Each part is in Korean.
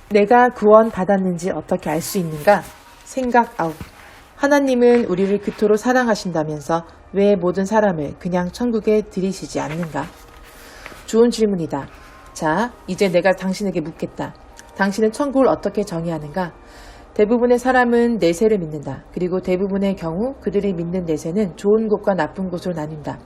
내가 구원받았는지 어떻게 알 수 있는가? 생각 아웃. 하나님은 우리를 그토록 사랑하신다면서 왜 모든 사람을 그냥 천국에 들이시지 않는가? 좋은 질문이다. 자, 이제 내가 당신에게 묻겠다. 당신은 천국을 어떻게 정의하는가? 대부분의 사람은 내세를 믿는다. 그리고 대부분의 경우 그들이 믿는 내세는 좋은 곳과 나쁜 곳으로 나뉜다.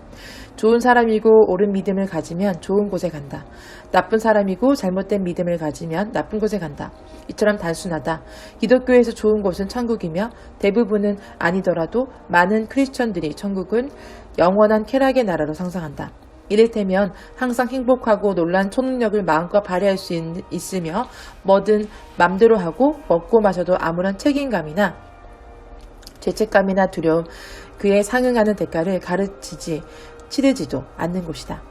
좋은 사람이고 옳은 믿음을 가지면 좋은 곳에 간다. 나쁜 사람이고 잘못된 믿음을 가지면 나쁜 곳에 간다. 이처럼 단순하다. 기독교에서 좋은 곳은 천국이며 대부분은 아니더라도 많은 크리스천들이 천국은 영원한 쾌락의 나라로 상상한다. 이를테면 항상 행복하고 놀란 초능력을 마음껏 발휘할 수 있으며 뭐든 맘대로 하고 먹고 마셔도 아무런 책임감이나 죄책감이나 두려움, 그에 상응하는 대가를 치르지도 않는 곳이다.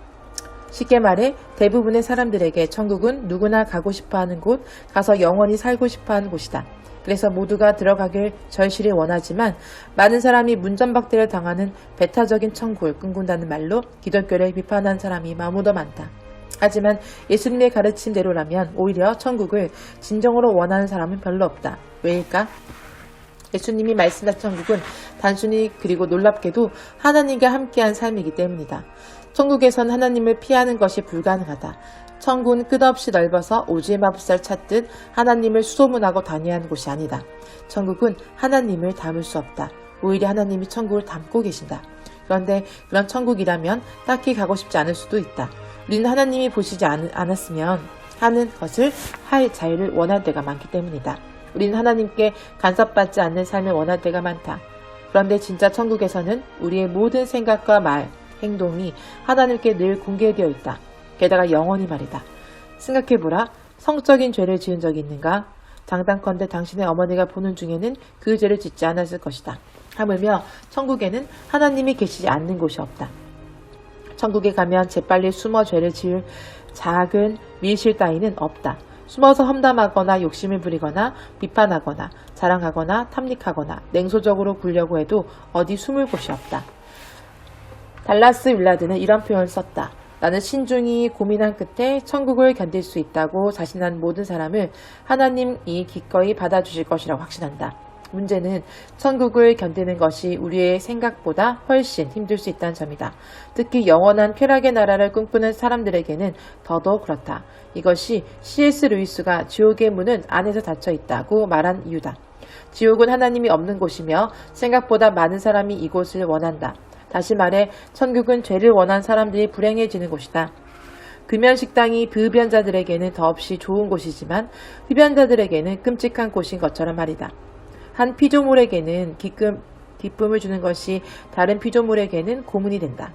쉽게 말해 대부분의 사람들에게 천국은 누구나 가고 싶어하는 곳, 가서 영원히 살고 싶어하는 곳이다. 그래서 모두가 들어가길 절실히 원하지만 많은 사람이 문전박대를 당하는 배타적인 천국을 꿈꾼다는 말로 기독교를 비판한 사람이 마무도 많다. 하지만 예수님의 가르침대로라면 오히려 천국을 진정으로 원하는 사람은 별로 없다. 왜일까? 예수님이 말씀하신 천국은 단순히 그리고 놀랍게도 하나님과 함께한 삶이기 때문이다. 천국에선 하나님을 피하는 것이 불가능하다. 천국은 끝없이 넓어서 오즈의 마법사를 찾듯 하나님을 수소문하고 다녀야 하는 곳이 아니다. 천국은 하나님을 담을 수 없다. 오히려 하나님이 천국을 담고 계신다. 그런데 그런 천국이라면 딱히 가고 싶지 않을 수도 있다. 우리는 하나님이 보시지 않았으면 하는 것을 할 자유를 원할 때가 많기 때문이다. 우리는 하나님께 간섭받지 않는 삶을 원할 때가 많다. 그런데 진짜 천국에서는 우리의 모든 생각과 말, 행동이 하나님께 늘 공개되어 있다. 게다가 영원히 말이다. 생각해보라. 성적인 죄를 지은 적이 있는가? 장단컨대 당신의 어머니가 보는 중에는 그 죄를 짓지 않았을 것이다. 하물며 천국에는 하나님이 계시지 않는 곳이 없다. 천국에 가면 재빨리 숨어 죄를 지을 작은 밀실 따위는 없다. 숨어서 험담하거나 욕심을 부리거나 비판하거나 자랑하거나 탐닉하거나 냉소적으로 굴려고 해도 어디 숨을 곳이 없다. 달라스 윌라드는 이런 표현을 썼다. 나는 신중히 고민한 끝에 천국을 견딜 수 있다고 자신한 모든 사람을 하나님이 기꺼이 받아주실 것이라고 확신한다. 문제는 천국을 견디는 것이 우리의 생각보다 훨씬 힘들 수 있다는 점이다. 특히 영원한 쾌락의 나라를 꿈꾸는 사람들에게는 더더욱 그렇다. 이것이 C.S. 루이스가 지옥의 문은 안에서 닫혀 있다고 말한 이유다. 지옥은 하나님이 없는 곳이며 생각보다 많은 사람이 이곳을 원한다. 다시 말해 천국은 죄를 원한 사람들이 불행해지는 곳이다. 금연식당이 비흡연자들에게는 더없이 좋은 곳이지만 흡연자들에게는 끔찍한 곳인 것처럼 말이다. 한 피조물에게는 기쁨을 주는 것이 다른 피조물에게는 고문이 된다.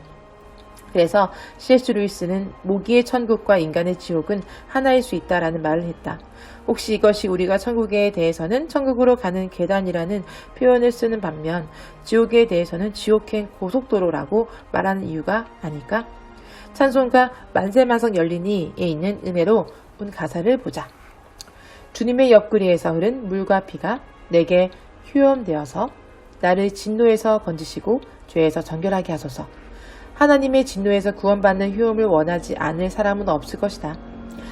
그래서 C.S. 루이스는 모기의 천국과 인간의 지옥은 하나일 수 있다라는 말을 했다. 혹시 이것이 우리가 천국에 대해서는 천국으로 가는 계단이라는 표현을 쓰는 반면 지옥에 대해서는 지옥행 고속도로라고 말하는 이유가 아닐까? 찬송가 만세만성 열리니에 있는 은혜로 온 가사를 보자. 주님의 옆구리에서 흐른 물과 피가 내게 휴엄되어서 나를 진노에서 건지시고 죄에서 정결하게 하소서. 하나님의 진노에서 구원받는 휴엄을 원하지 않을 사람은 없을 것이다.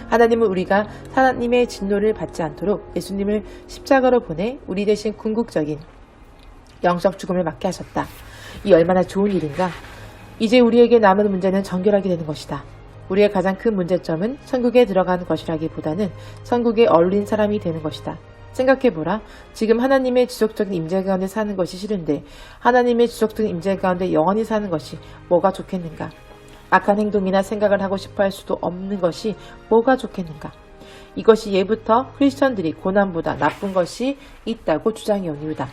하나님은 우리가 하나님의 진노를 받지 않도록 예수님을 십자가로 보내 우리 대신 궁극적인 영적 죽음을 맞게 하셨다. 이 얼마나 좋은 일인가? 이제 우리에게 남은 문제는 정결하게 되는 것이다. 우리의 가장 큰 문제점은 천국에 들어가는 것이라기보다는 천국에 어울린 사람이 되는 것이다. 생각해보라. 지금 하나님의 지속적인 임재 가운데 사는 것이 싫은데 하나님의 지속적인 임재 가운데 영원히 사는 것이 뭐가 좋겠는가? 악한 행동이나 생각을 하고 싶어 할 수도 없는 것이 뭐가 좋겠는가? 이것이 예부터 크리스천들이 고난보다 나쁜 것이 있다고 주장해온 이유다.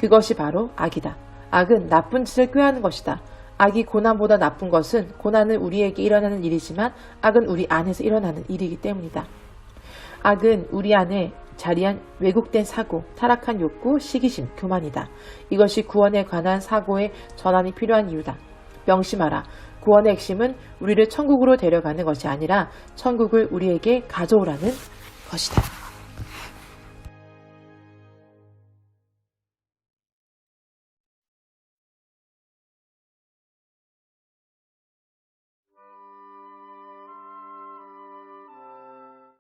그것이 바로 악이다. 악은 나쁜 짓을 꾀하는 것이다. 악이 고난보다 나쁜 것은 고난은 우리에게 일어나는 일이지만 악은 우리 안에서 일어나는 일이기 때문이다. 악은 우리 안에 자리한 왜곡된 사고, 타락한 욕구, 시기심, 교만이다. 이것이 구원에 관한 사고의 전환이 필요한 이유다. 명심하라. 구원의 핵심은 우리를 천국으로 데려가는 것이 아니라 천국을 우리에게 가져오라는 것이다.